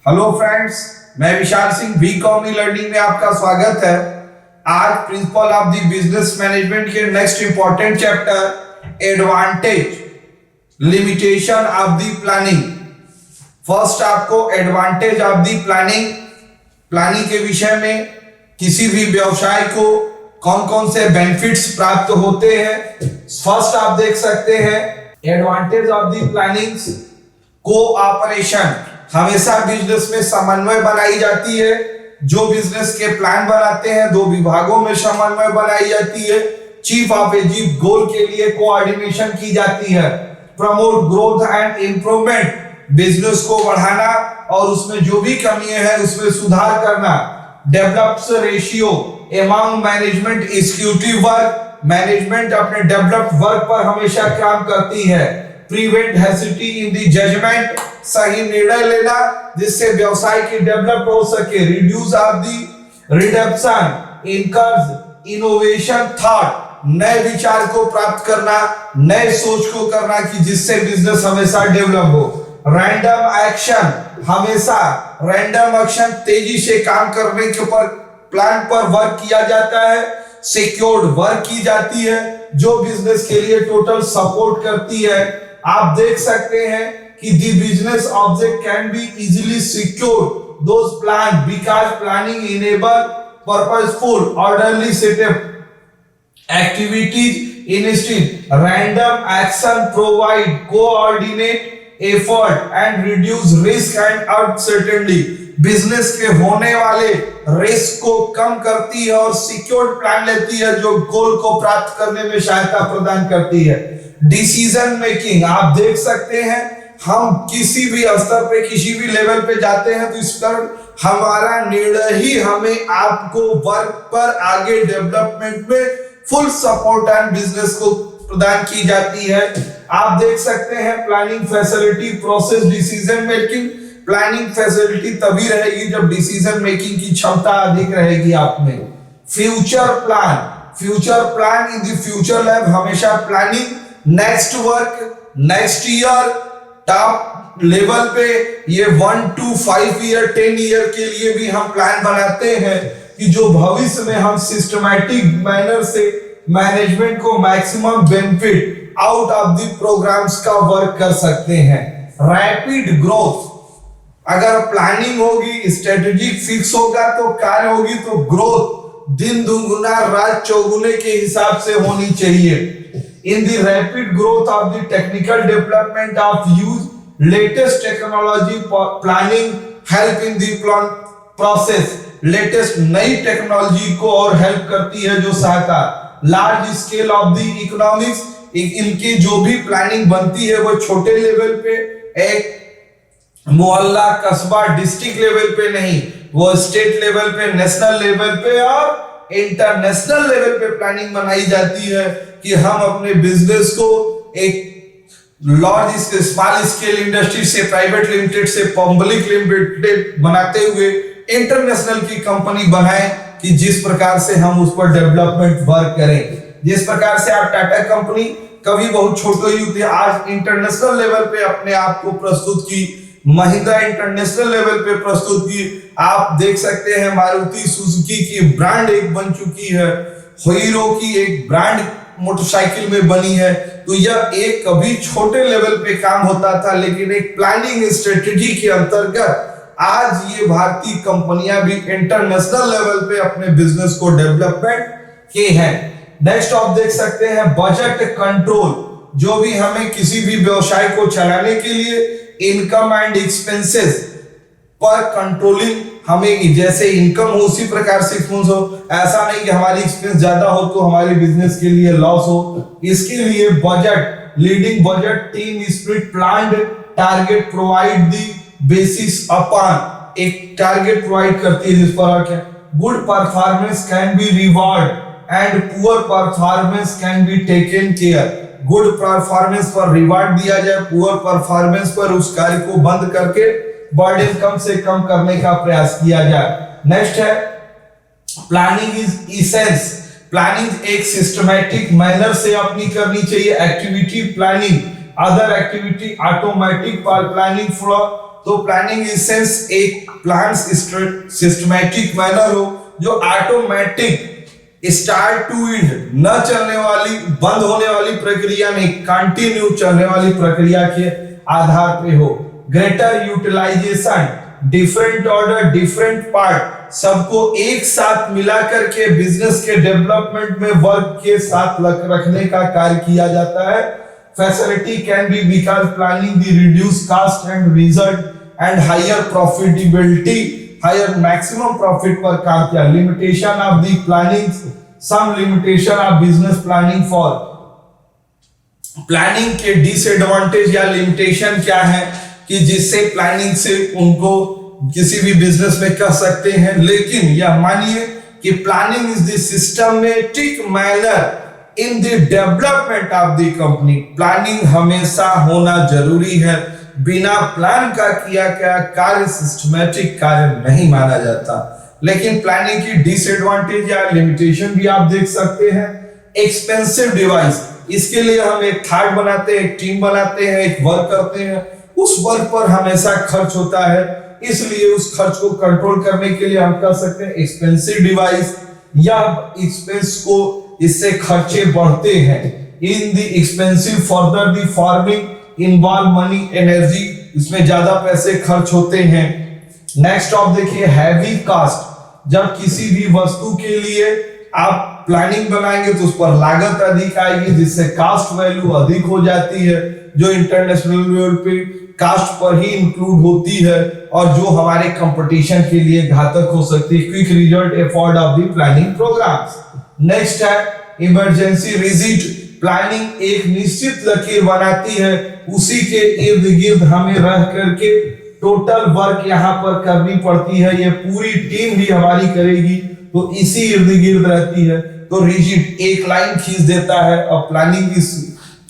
Hello friends, मैं Vishal Singh BCom learning में आपका स्वागत है। आज principle of the business management के next important chapter advantage limitation of the planning. First आपको एडवांटेज ऑफ द प्लानिंग के विषय में किसी भी व्यवसाय को कौन कौन से बेनिफिट्स प्राप्त होते हैं। फर्स्ट आप देख सकते हैं advantage of the planning. Cooperation, हमेशा बिजनेस में समन्वय बनाई जाती है। जो बिजनेस के प्लान बनाते हैं दो विभागों में समन्वय बनाई जाती है। चीफ ऑफ अचीव गोल के लिए कोऑर्डिनेशन की जाती है। Promote growth and improvement, business को बढ़ाना और उसमें जो भी कमियां हैं उसमें सुधार करना। Develops ratio among management executive work, management अपने डेवलप्ड वर्क पर हमेशा काम करती है। प्रिवेंट हेसिटी इन द जजमेंट, सही निर्णय लेना जिससे व्यवसाय की डेवलप हो सके। Reduce of the reduction encourage innovation thought, नए विचार को प्राप्त करना, नए सोच को करना कि जिससे बिजनेस हमेशा डेवलप हो। रैंडम एक्शन, हमेशा रैंडम एक्शन तेजी से काम करने के ऊपर प्लान पर वर्क किया जाता है। सिक्योर्ड वर्क की जाती है जो बिजनेस के लिए टोटल सपोर्ट करती है। आप देख सकते हैं कि the business object can be easily secured those plan because planning enable purposeful orderly setup activities instead random action provide coordinate effort and reduce risk and uncertainty। Business के होने वाले रिस्क को कम करती है और सिक्योर्ड प्लान लेती है जो गोल को प्राप्त करने में सहायता प्रदान करती है। डिसीजन मेकिंग, आप देख सकते हैं हम किसी भी स्तर पे किसी भी लेवल पे जाते हैं तो इस पर हमारा निर्णय ही हमें आपको वर्क पर आगे डेवलपमेंट में फुल सपोर्ट एंड बिजनेस को प्रदान की जाती है। आप देख सकते हैं planning facility process decision making. Planning facility तभी रहेगी जब डिसीजन मेकिंग की क्षमता अधिक रहेगी आप में। Future plan in the future life, हमेशा planning next work next year top level पे ये 1 to 5 ईयर 10 ईयर के लिए भी हम प्लान बनाते हैं कि जो भविष्य में हम सिस्टमैटिक मैनर से मैनेजमेंट को maximum benefit out of the programmes का वर्क कर सकते हैं। रैपिड ग्रोथ, अगर प्लानिंग होगी स्ट्रेटेजिक फिक्स होगा तो कार्य होगी तो ग्रोथ दिन दुगुना रात चौगुने के हिसाब से होनी चाहिए। In the rapid growth of the technical development of use latest technology planning help in the plan process, latest नई टेक्नोलॉजी को और हेल्प करती है जो सहायता। Large scale of the economics, इनकी जो भी प्लानिंग बनती है वो छोटे लेवल पे एक मोहल्ला कस्बा डिस्ट्रिक्ट लेवल पे नहीं, वो स्टेट लेवल पे नेशनल लेवल पे और इंटरनेशनल लेवल पे प्लानिंग बनाई जाती है कि हम अपने बिजनेस को एक लार्ज स्मॉल स्केल इंडस्ट्री से प्राइवेट लिमिटेड से पब्लिक लिमिटेड बनाते हुए इंटरनेशनल की कंपनी बनाएं कि जिस प्रकार से हम उस पर डेवलपमेंट वर्क करें। जिस प्रकार से आप टाटा कंपनी कभी बहुत छोटी हुई थी, आज इंटरनेशनल लेवल पे अपने आप को प्रस्तुत की, महिंद्रा इंटरनेशनल लेवल पे प्रस्तुत की। आप देख सकते हैं मारुति सुजुकी की ब्रांड एक बन चुकी है, हीरो की एक ब्रांड मोटरसाइकिल में बनी है। तो यह एक कभी छोटे लेवल पे काम होता था लेकिन एक प्लानिंग स्ट्रेटेजी के अंतर्गत आज ये भारतीय कंपनियां भी इंटरनेशनल लेवल पे अपने बिजनेस को डेवलपमेंट किए हैं। नेक्स्ट आप देख सकते हैं बजट कंट्रोल, जो भी हमें किसी भी व्यवसाय को चलाने के लिए इनकम एंड एक्सपेंसेस पर कंट्रोलिंग, हमें जैसे इनकम हो उसी प्रकार से एक्सपेंस हो। ऐसा नहीं कि हमारी एक्सपेंस ज्यादा हो तो हमारे बिजनेस के लिए लॉस हो। इसके लिए budget, leading budget team spirit planned target provide the basis upon, एक टारगेट प्रोवाइड करती है जिस पर good performance can be reward and poor performance can be taken care. Good performance पर रिवार्ड दिया जाए, पुअर परफॉर्मेंस पर उस कार्य को बंद करके बर्डन कम से कम करने का प्रयास किया जाए। नेक्स्ट है प्लानिंग इज इसेंस, प्लानिंग एक सिस्टमैटिक मैनर से अपनी करनी चाहिए। Activity planning, other activity automatic planning तो प्लानिंग इन सेंस एक प्लान सिस्टमैटिक मैनर हो जो ऑटोमेटिक स्टार्ट टू एंड न चलने वाली, बंद होने वाली प्रक्रिया नहीं, कंटिन्यू चलने वाली प्रक्रिया के आधार पे हो। Greater utilisation, different order, different part सबको एक साथ मिला करके बिजनेस के डेवलपमेंट में वर्क के साथ रखने का कार्य किया जाता है। Facility can be because planning the reduce cost and result and higher profitability, higher maximum profit पर काम किया। Limitation of the planning, some limitation of business planning for, planning के डिसएडवांटेज या लिमिटेशन क्या है कि जिससे प्लानिंग से उनको किसी भी बिजनेस में कर सकते हैं, लेकिन यह मानिए कि planning is the systematic manner in the development of the company. Planning हमेशा होना जरूरी है, बिना प्लान का किया गया कार्य सिस्टमैटिक कार्य नहीं माना जाता। लेकिन प्लानिंग की डिसएडवांटेज या लिमिटेशन भी आप देख सकते हैं। एक्सपेंसिव डिवाइस, इसके लिए हम एक थाट बनाते हैं, एक टीम बनाते हैं, एक वर्क करते हैं, उस वर्क पर हमेशा खर्च होता है, इसलिए उस खर्च को कंट्रोल करने के लिए हम कर सकते हैं एक्सपेंसिव डिवाइस, या एक्सपेंस को इससे खर्चे बढ़ते हैं। In the expensive further the farming involve money energy, इसमें ज्यादा पैसे खर्च होते हैं। नेक्स्ट ऑफ देखिए हैवी कॉस्ट, जब किसी भी वस्तु के लिए आप प्लानिंग बनाएंगे तो उस पर लागत अधिक आएगी, जिससे कास्ट वैल्यू अधिक हो जाती है, जो इंटरनेशनल लेवल पे कास्ट पर ही इंक्लूड होती है और जो हमारे कंपटीशन के लिए घातक हो सकती है। Quick result effort of the planning programmes. Next है इमरजेंसी रिजिट, प्लानिंग एक निश्चित लकीर बनाती है, उसी के इर्द गिर्द हमें रह करके टोटल वर्क यहाँ पर करनी पड़ती है, ये पूरी टीम भी हमारी करेगी, तो इसी इर्द गिर्द रहती है। तो रिजिट एक लाइन खींच देता है, और प्लानिंग इस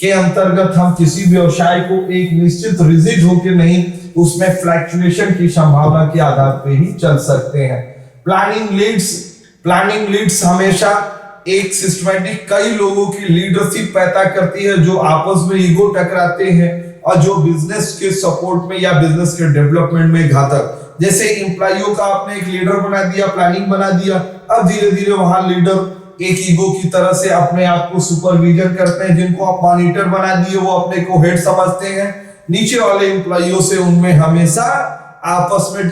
के अंतर्गत हम किसी व्यवसाय को एक निश्चित रिजिड होकर नहीं, उसमें फ्लक्चुएशन की संभावना के आधार पर ही चल सकते हैं। प्लानिंग लीड्स हमेशा एक सिस्टमैटिक कई लोगों की लीडरशिप पैदा करती है, जो आपस में ईगो टकराते हैं और जो बिजनेस के सपोर्ट में या बिजनेस के डेवलपमेंट में घातक। जैसे एम्प्लॉइयों का आपने एक लीडर बना दिया, प्लानिंग बना दिया, अब धीरे धीरे वहां लीडर एक ईगो की तरह से अपने आप को सुपरविजन करते हैं, जिनको आप मॉनिटर बना दिए वो अपने को हेड समझते हैं। नीचे वाले एम्प्लॉइयों से उनमें हमेशा आपस में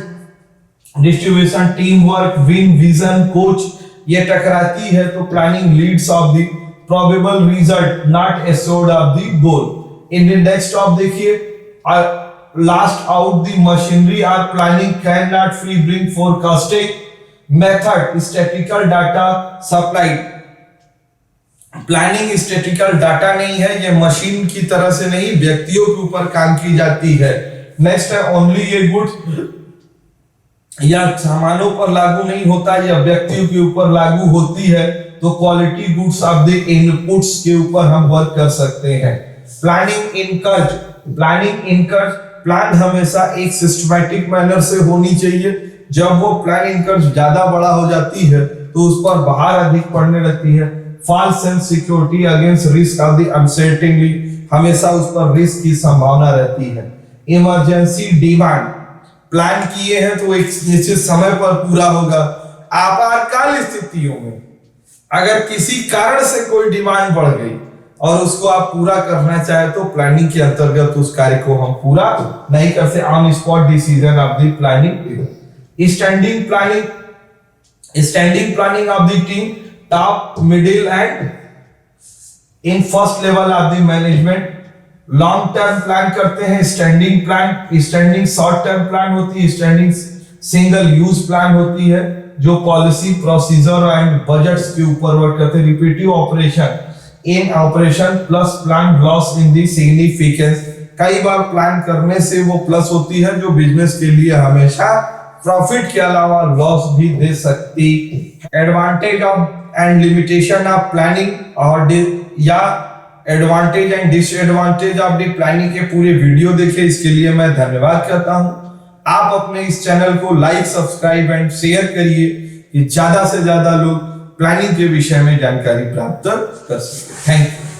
distribution, team work, win, vision, coach ये टकराती है। तो planning Leeds of the probable result not assured of the goal. In the next of देखिए लास्ट आउट द मशीनरी और planning can not free bring forecasting method statistical data supplied. Planning statistical data नहीं है, ये machine की तरह से नहीं, व्यक्तियों के ऊपर काम की जाती है। नेक्स्ट है ओनली ये गुड्स या सामानों पर लागू नहीं होता, या व्यक्तियों के ऊपर लागू होती है, तो quality goods of the inputs के ऊपर हम वर्क कर सकते हैं। प्लानिंग इनकर्ज, प्लान हमेशा एक सिस्टमैटिक मैनर से होनी चाहिए। जब वो प्लान इनकर्ज ज्यादा बड़ा हो जाती है तो उस पर बाहर अधिक पड़ने लगती है। False sense security against risk of the uncertainty, हमेशा उस पर रिस्क की संभावना रहती है। इमरजेंसी डिमांड, प्लान किए हैं तो एक निश्चित समय पर पूरा होगा। आपातकाल स्थितियों में अगर किसी कारण से कोई डिमांड बढ़ गई और उसको आप पूरा करना चाहे तो प्लानिंग के अंतर्गत उस कार्य को हम पूरा नहीं कर सकते। On spot decision of the planning. Standing planning of the team, top, middle and in first level of the management. Long term plan करते हैं standing plan, standing short term plan होती है, स्टैंडिंग सिंगल यूज प्लान होती है, जो policy, procedure and budgets के ऊपर work करते हैं। Repetitive operation in operation plus plan loss in the significance, कई बार प्लान करने से वो प्लस होती है जो बिजनेस के लिए हमेशा प्रॉफिट के अलावा लॉस भी दे सकती। Advantage of and limitation of planning और या advantage and disadvantage of the planning के पूरे वीडियो देखे, इसके लिए मैं धन्यवाद करता हूं। आप अपने इस चैनल को लाइक, सब्सक्राइब एंड शेयर करिए कि ज्यादा से ज्यादा लोग प्लानिंग के विषय में जानकारी प्राप्त कर सके। Thank you.